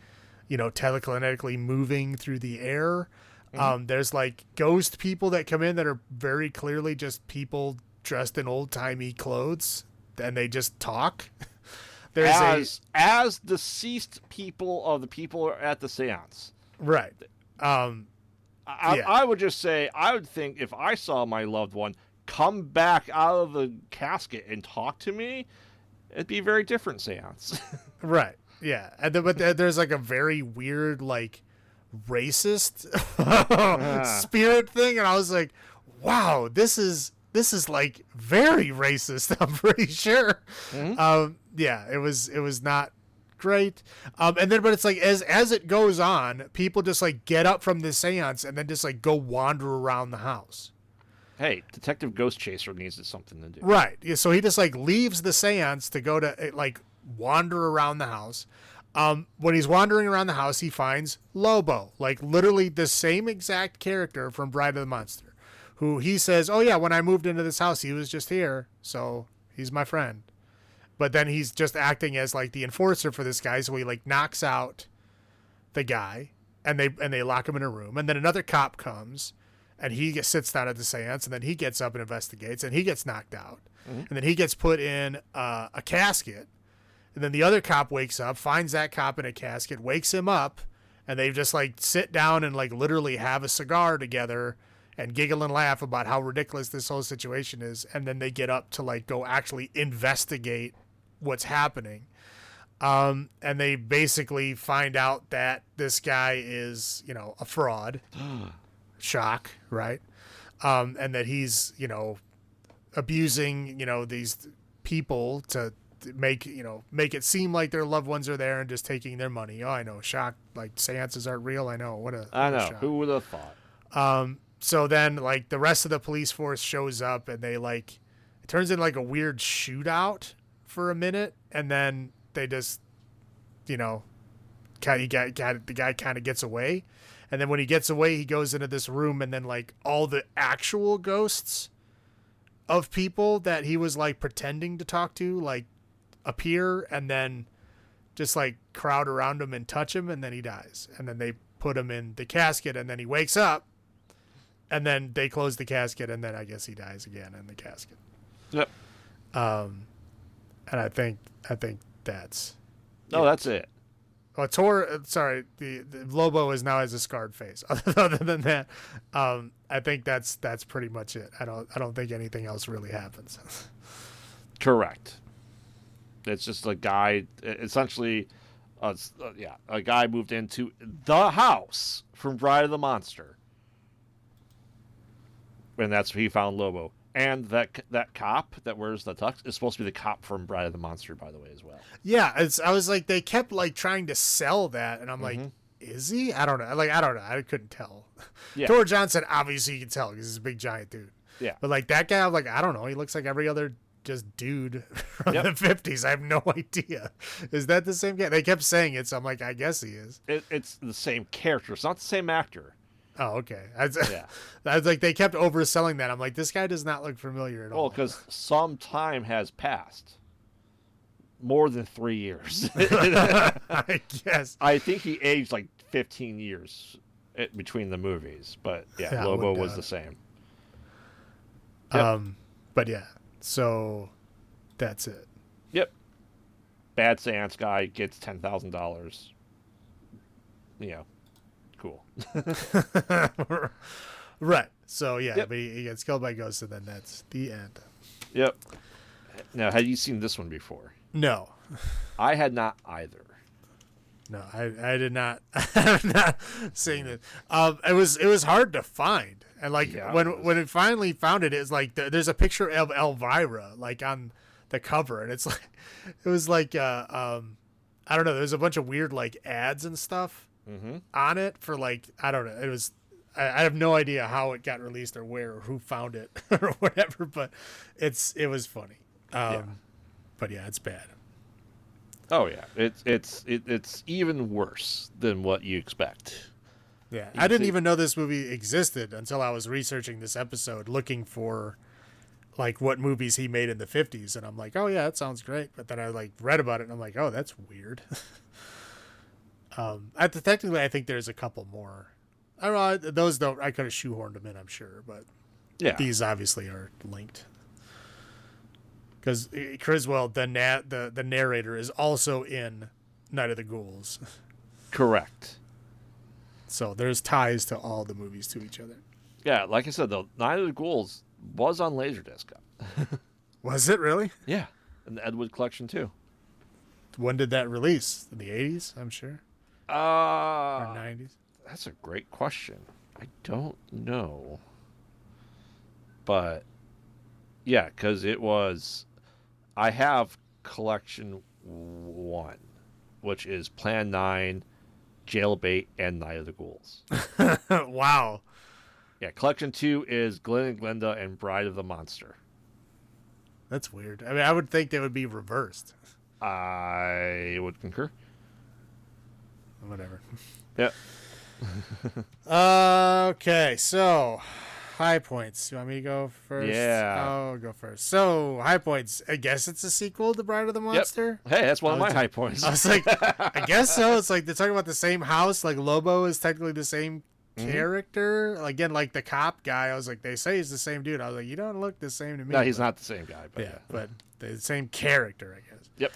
telekinetically moving through the air. Mm-hmm. There's like ghost people that come in that are very clearly just people dressed in old-timey clothes, and they just talk. As deceased people of the people at the seance. Right. I would just say, I would think if I saw my loved one come back out of the casket and talk to me, it'd be a very different seance. Right. Yeah. But there's like a very weird, like, racist spirit thing. And I was like, wow, this is like very racist. I'm pretty sure. Mm-hmm. Yeah, it was not great. But it's like as it goes on, people just like get up from the seance and then just like go wander around the house. Hey, Detective Ghost Chaser needs something to do. Right. Yeah, so he just like leaves the seance to go to like wander around the house. When he's wandering around the house, he finds Lobo, like literally the same exact character from Bride of the Monster, who he says, oh yeah, when I moved into this house, he was just here. So he's my friend. But then he's just acting as like the enforcer for this guy. So he like knocks out the guy and they lock him in a room. And then another cop comes and he sits down at the seance, and then he gets up and investigates, and he gets knocked out. Mm-hmm. And then he gets put in a casket. And then the other cop wakes up, finds that cop in a casket, wakes him up, and they just like sit down and like literally have a cigar together and giggle and laugh about how ridiculous this whole situation is. And then they get up to like go actually investigate what's happening. And they basically find out that this guy is, a fraud. Shock, right? And that he's, abusing, these people to make it seem like their loved ones are there and just taking their money. Oh, I know. Shock. Like, seances aren't real. I know. I know. Shock. Who would have thought? So then, like, the rest of the police force shows up, and they, like, it turns into, like, a weird shootout for a minute, and then they just, the guy kind of gets away. And then when he gets away, he goes into this room, and then, like, all the actual ghosts of people that he was, like, pretending to talk to, like, appear and then just, like, crowd around him and touch him, and then he dies. And then they put him in the casket, and then he wakes up, and then they close the casket, and then I guess he dies again in the casket. Yep. And I think that's... No, that's it. Oh, sorry, the Lobo is now has a scarred face. Other than that, I think that's pretty much it. I don't think anything else really happens. Correct. It's just a guy, essentially, a guy moved into the house from Bride of the Monster, and that's where he found Lobo. And that cop that wears the tux is supposed to be the cop from Bride of the Monster, by the way, as well. Yeah, I was like, they kept like trying to sell that, and I'm like, is he? I don't know. I couldn't tell. Yeah. Tor Johnson, obviously you can tell because he's a big giant dude. Yeah. But like that guy, I'm like, I don't know. He looks like every other just dude from the 50s. I have no idea. Is that the same guy? They kept saying it, so I'm like, I guess he is. It's the same character. It's not the same actor. Oh, okay. I was like, they kept overselling that. I'm like, this guy does not look familiar at all. Well, because some time has passed. More than 3 years. I guess. I think he aged like 15 years between the movies. But yeah, Lobo was the same. Yep. But yeah, so that's it. Yep. Bad seance guy gets $10,000. Cool. Right. So yeah, but he gets killed by ghosts, and then that's the end. Yep. Now, had you seen this one before? No. I had not either. No, I did not. I'm not seeing it. It was hard to find, and like when it finally found it, it's like there's a picture of Elvira like on the cover, and it's like it was like I don't know. There's a bunch of weird like ads and stuff on it for like I don't know. It was I have no idea how it got released or where or who found it or whatever, but it was funny. But yeah, it's bad. Oh yeah, it's even worse than what you expect. Yeah, I didn't even know this movie existed until I was researching this episode, looking for like what movies he made in the 50s, and I'm like, oh yeah, that sounds great. But then I like read about it, and I'm like, oh, that's weird. Technically, I think there's a couple more. I don't know. Those don't. I could have shoehorned them in, I'm sure, but yeah, these obviously are linked. Because Criswell, the narrator, is also in Night of the Ghouls. Correct. So there's ties to all the movies to each other. Yeah, like I said, though, Night of the Ghouls was on Laserdisc. Was it really? Yeah, and the Ed Wood collection too. When did that release? In the 80s, I'm sure. Or 90s? That's a great question. I don't know. But yeah, because it was. I have collection 1, which is Plan 9, Jailbait, and Night of the Ghouls. Wow. Yeah, collection 2 is Glenn and Glenda and Bride of the Monster. That's weird. I mean, I would think they would be reversed. I would concur. Whatever. Yep. Okay, so high points. You want me to go first? Yeah. I'll go first. So, high points. I guess it's a sequel to Bride of the Monster? Yep. Hey, that's one of my high points. I was like, I guess so. It's like they're talking about the same house. Like, Lobo is technically the same character. Again, like the cop guy, I was like, they say he's the same dude. I was like, you don't look the same to me. No, he's not the same guy. But yeah, but the same character, I guess. Yep.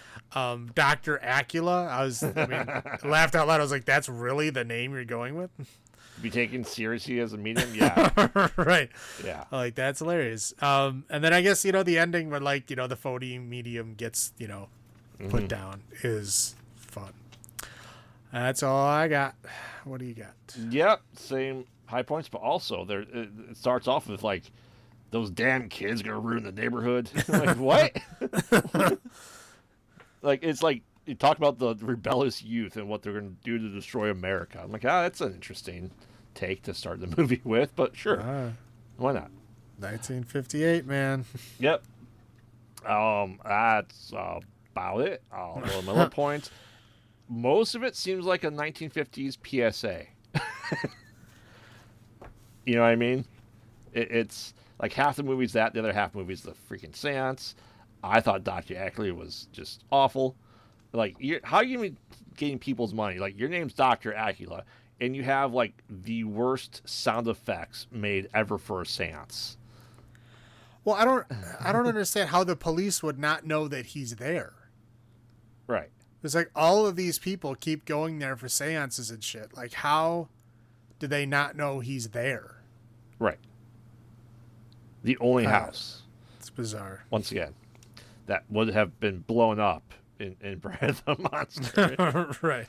Dr. Acula, I laughed out loud. I was like, that's really the name you're going with? Be taken seriously as a medium, yeah. Right. Yeah. Like, that's hilarious. And then I guess, the ending when, like, the phony medium gets, put down is fun. That's all I got. What do you got? Yep, same high points, but also it starts off with, like, those damn kids gonna ruin the neighborhood. Like, what? Like, it's like, you talk about the rebellious youth and what they're going to do to destroy America. I'm like, that's an interesting take to start the movie with, but sure. Why not? 1958, man. Yep. That's about it. I'll roll my little points. Most of it seems like a 1950s PSA. You know what I mean? It's like half the movie's that, the other half the movie's the freaking seance. I thought Dr. Ackley was just awful. Like, how are you even getting people's money? Like, your name's Dr. Acula, and you have, like, the worst sound effects made ever for a seance. Well, I don't understand how the police would not know that he's there. Right. It's like all of these people keep going there for seances and shit. Like, how do they not know he's there? Right. The only house. It's bizarre. Once again, that would have been blown up in Bride of the Monster. Right.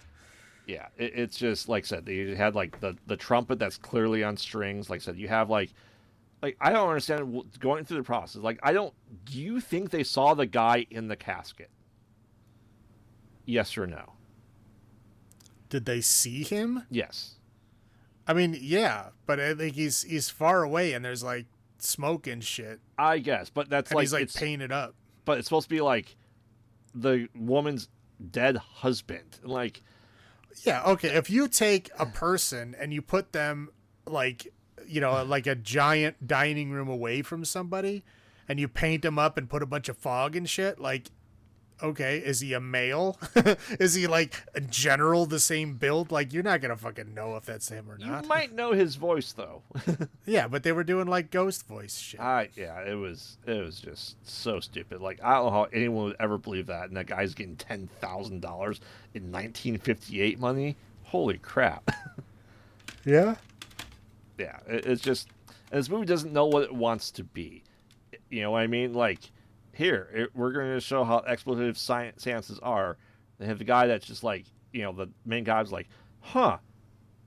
Yeah, it's just, like I said, they had, like, the trumpet that's clearly on strings. Like I said, you have, like I don't understand going through the process. Like, do you think they saw the guy in the casket? Yes or no? Did they see him? Yes. I mean, yeah, but I think he's far away and there's, like, smoke and shit. I guess, but that's and like... he's, like, painted up. But it's supposed to be, like, the woman's dead husband. Like... Yeah, okay. If you take a person and you put them, like, like a giant dining room away from somebody, and you paint them up and put a bunch of fog and shit, like, okay, is he a male? Is he, like, a general the same build? Like, you're not gonna fucking know if that's him or not. You might know his voice, though. Yeah, but they were doing, like, ghost voice shit. Yeah, it was just so stupid. Like, I don't know how anyone would ever believe that, and that guy's getting $10,000 in 1958 money. Holy crap. Yeah? Yeah, it's just... And this movie doesn't know what it wants to be. You know what I mean? Like, we're going to show how expletive seances are. They have the guy that's just like, the main guy's like, huh.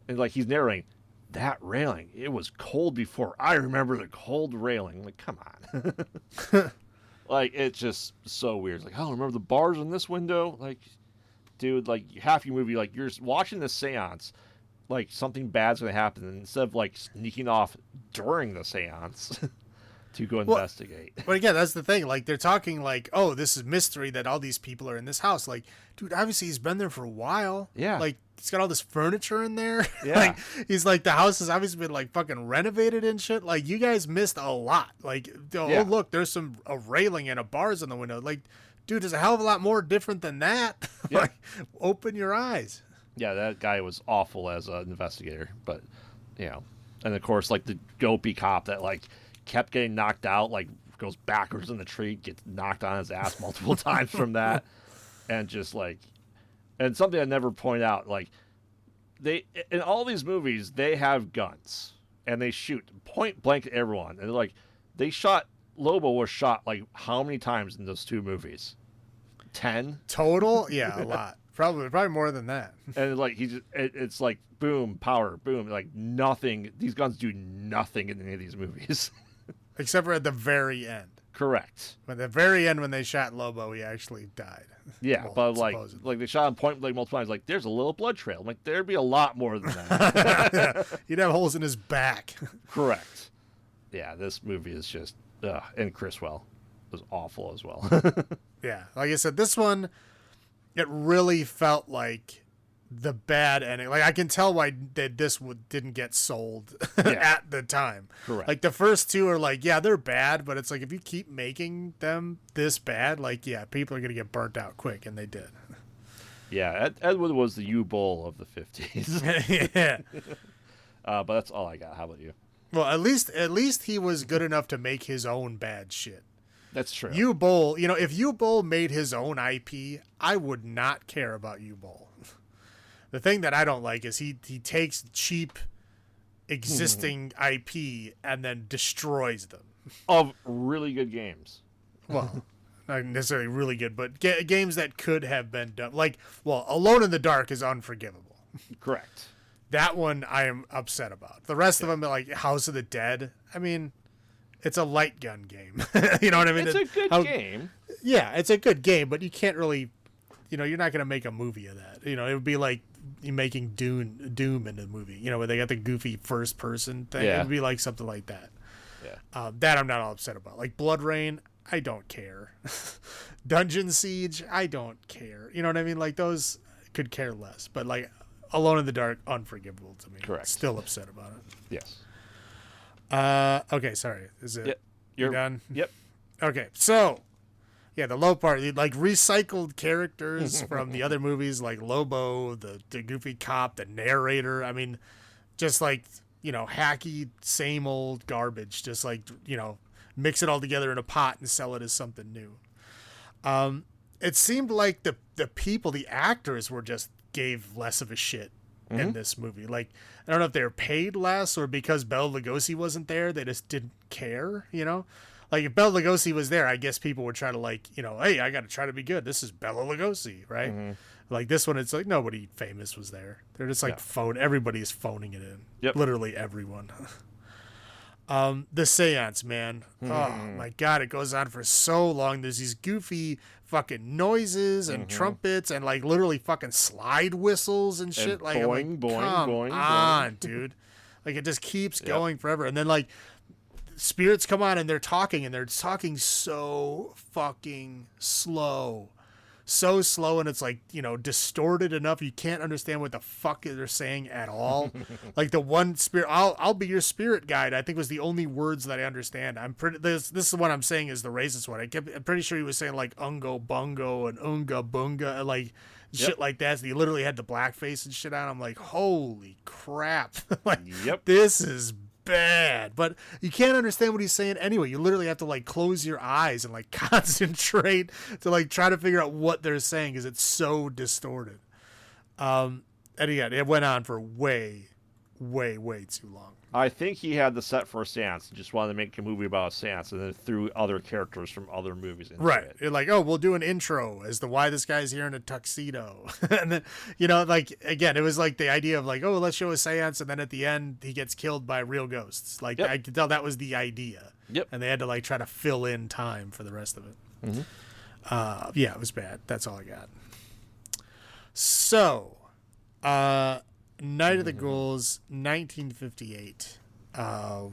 And like he's narrating, that railing, it was cold before. I remember the cold railing. I'm like, come on. Like, it's just so weird. It's like, oh, remember the bars in this window? Like, dude, like half your movie, like you're watching the seance, like something bad's going to happen. And instead of like sneaking off during the seance to go investigate. But again, that's the thing. Like, they're talking like, oh, this is mystery that all these people are in this house. Like, dude, obviously he's been there for a while. Yeah. Like, he's got all this furniture in there. Yeah. Like, he's like, the house has obviously been like fucking renovated and shit. Like, you guys missed a lot. Like, oh, look, there's a railing and a bars in the window. Like, dude, there's a hell of a lot more different than that. Yeah. Like, open your eyes. Yeah, that guy was awful as an investigator. But, and of course, like the dopey cop that like kept getting knocked out, like goes backwards in the tree, gets knocked on his ass multiple times from that. And just like, and something I never point out, like they, in all these movies, they have guns and they shoot point blank at everyone. And like, Lobo was shot like how many times in those two movies? 10 total? Yeah, a lot. Probably more than that. And like it's like boom, power, boom, like nothing. These guns do nothing in any of these movies, except for at the very end. Correct. At the very end, when they shot Lobo, he actually died. Yeah, well, but like they shot him point blank multiple times. Like there's a little blood trail. I'm like there'd be a lot more than that. Yeah, he'd have holes in his back. Correct. Yeah, this movie is just and Criswell was awful as well. Yeah, like I said, this one. It really felt like the bad ending. Like, I can tell why this didn't get sold at the time. Correct. Like, the first two are like, yeah, they're bad, but it's like, if you keep making them this bad, like, yeah, people are going to get burnt out quick, and they did. Yeah, Ed Wood was the U-Bowl of the 50s. Yeah. But that's all I got. How about you? Well, at least he was good enough to make his own bad shit. That's true. U-Bowl, if U-Bowl made his own IP, I would not care about U-Bowl. The thing that I don't like is he takes cheap existing IP and then destroys them. Of really good games. Well, not necessarily really good, but games that could have been done. Like, well, Alone in the Dark is unforgivable. Correct. That one I am upset about. The rest of them, like House of the Dead, I mean... It's a light gun game. You know what I mean? It's a good game. Yeah, it's a good game, but you can't really, you're not going to make a movie of that. It would be like you making Doom in a movie, where they got the goofy first person thing. Yeah. It would be like something like that. Yeah. That I'm not all upset about. Like Blood Rain, I don't care. Dungeon Siege, I don't care. You know what I mean? Like those could care less. But like Alone in the Dark, unforgivable to me. Correct. Still upset about it. Yes. Okay, sorry. Is it? Yep. You're done? Yep. Okay, so yeah, the low part, like recycled characters from the other movies, like Lobo, the goofy cop, the narrator. I mean, just like hacky, same old garbage. Just like mix it all together in a pot and sell it as something new. It seemed like the people, the actors, gave less of a shit in this movie. Like, I don't know if they were paid less or because Bela Lugosi wasn't there, they just didn't care, Like, if Bela Lugosi was there, I guess people would try to, like, hey, I got to try to be good. This is Bela Lugosi, right? Mm-hmm. Like, this one, it's like nobody famous was there. They're just, like, everybody's phoning it in. Yep. Literally everyone. The seance, man. Oh, my God, it goes on for so long. There's these goofy fucking noises and trumpets and like literally fucking slide whistles and shit. And like, boing, boing, come boing, on, boing. dude. Like it just keeps going forever. And then like spirits come on and they're talking so fucking slow. So slow, and it's like, distorted enough you can't understand what the fuck they're saying at all. Like the one spirit, I'll be your spirit guide, I think was the only words that I understand. This is what I'm saying is the racist one. I'm pretty sure he was saying like ungo bungo and unga bunga, like shit like that. So he literally had the blackface and shit on. I'm like, holy crap. Like, this is bad, but you can't understand what he's saying anyway. You literally have to like close your eyes and like concentrate to like try to figure out what they're saying because it's so distorted. And again, it went on for way way, way too long. I think he had the set for a seance and just wanted to make a movie about a seance and then threw other characters from other movies into Right. it. You're like, oh, we'll do an intro as to why this guy's here in a tuxedo. And then, you know, like, again, it was like the idea of like, oh, let's show a seance. And then at the end, he gets killed by real ghosts. Like, Yep. I could tell that was the idea. Yep. And they had to like try to fill in time for the rest of it. Mm-hmm. Yeah, it was bad. That's all I got. So, Night of the Ghouls, 1958. How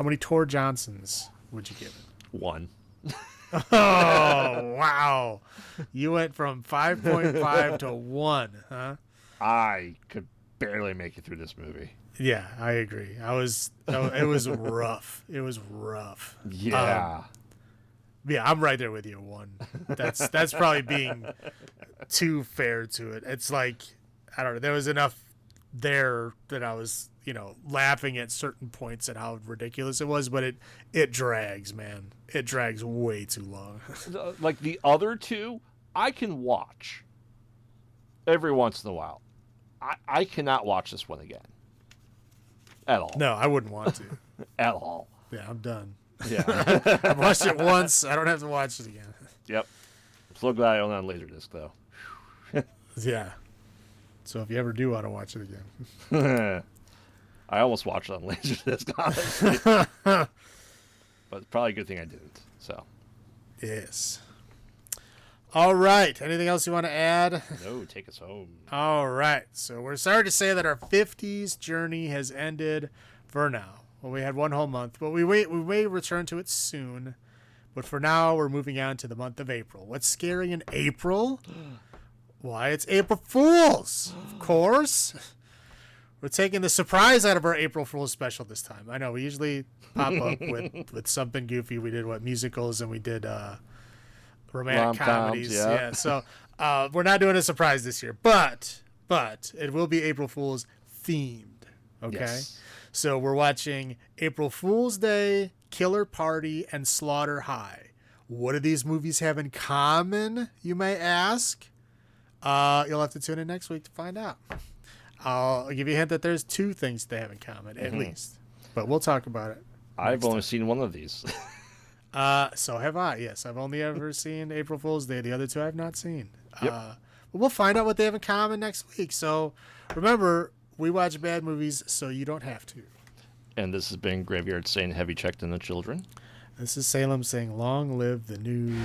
many Tor Johnsons would you give it? 1. Oh, wow. You went from 5.5 to 1, huh? I could barely make it through this movie. Yeah, I agree. It was rough. It was rough. Yeah. Yeah, I'm right there with you. 1. That's probably being too fair to it. It's like, I don't know. There was enough there that I was, you know, laughing at certain points at how ridiculous it was, but it drags, man. It drags way too long. Like the other two, I can watch every once in a while. I cannot watch this one again. At all. No, I wouldn't want to. At all. Yeah, I'm done. Yeah. I've watched it once. I don't have to watch it again. Yep. I'm so glad I own it on Laserdisc, though. Yeah. So if you ever do want to watch it again. I almost watched it on Laserdisc, honestly. But it's probably a good thing I didn't. So. Yes. All right. Anything else you want to add? No, take us home. All right. So we're sorry to say that our 50s journey has ended for now. Well, we had one whole month, but we may return to it soon. But for now, we're moving on to the month of April. What's scary in April? Why, it's April Fools, of course. We're taking the surprise out of our April Fool's special this time. I know we usually pop up with something goofy. We did musicals, and we did romantic Rom-coms, comedies. yeah. So we're not doing a surprise this year, but it will be April Fool's themed. Okay, Yes. so we're watching April Fool's Day, Killer Party, and Slaughter High. What do these movies have in common, you may ask? You'll have to tune in next week to find out. I'll give you a hint that there's 2 things they have in common, at least. But we'll talk about it. I've only seen one of these. So have I. Yes, I've only ever seen April Fool's Day. The other 2 I've not seen. Yep. But we'll find out what they have in common next week. So remember, we watch bad movies so you don't have to. And this has been Graveyard saying heavy checked in the children. This is Salem saying long live the new...